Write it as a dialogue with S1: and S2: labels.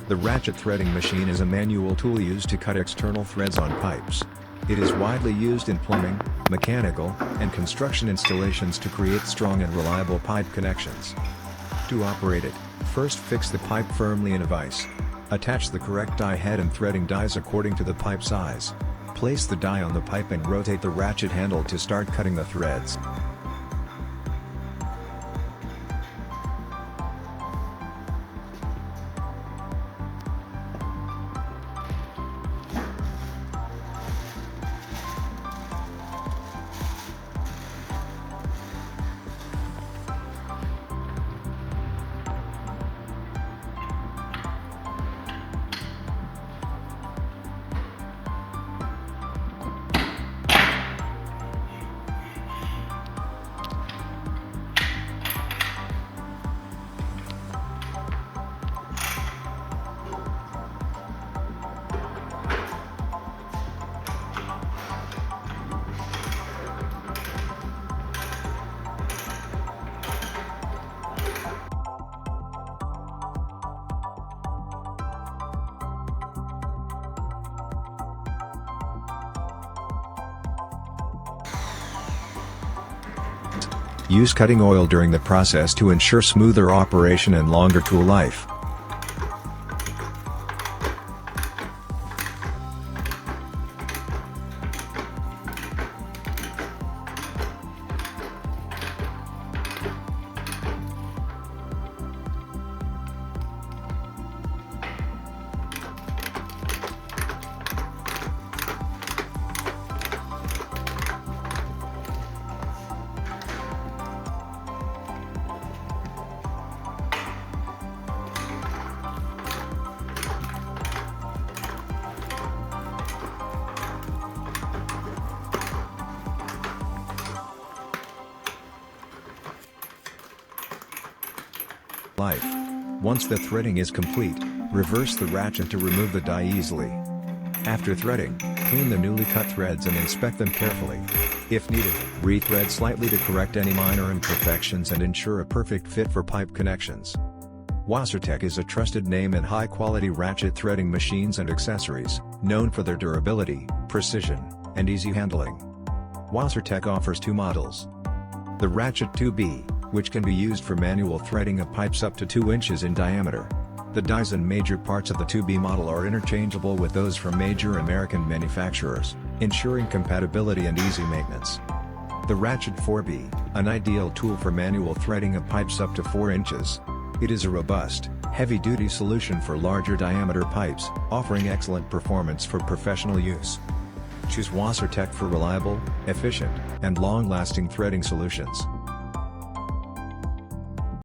S1: The Ratchet threading machine is a manual tool used to cut external threads on pipes. It is widely used in plumbing, mechanical, and construction installations to create strong and reliable pipe connections. To operate it, first fix the pipe firmly in a vise. Attach the correct die head and threading dies according to the pipe size. Place the die on the pipe and rotate the ratchet handle to start cutting the threads. Use cutting oil during the process to ensure smoother operation and longer tool life. Once the threading is complete, reverse the ratchet to remove the die easily. After threading, clean the newly cut threads and inspect them carefully. If needed, rethread slightly to correct any minor imperfections and ensure a perfect fit for pipe connections. Wassertek is a trusted name in high-quality ratchet threading machines and accessories, known for their durability, precision, and easy handling. Wassertek offers two models. The Ratchet 2B, which can be used for manual threading of pipes up to 2 inches in diameter. The dies and major parts of the 2B model are interchangeable with those from major American manufacturers, ensuring compatibility and easy maintenance. The Ratchet 4B, an ideal tool for manual threading of pipes up to 4 inches. It is a robust, heavy-duty solution for larger diameter pipes, offering excellent performance for professional use. Choose Wassertek for reliable, efficient, and long-lasting threading solutions.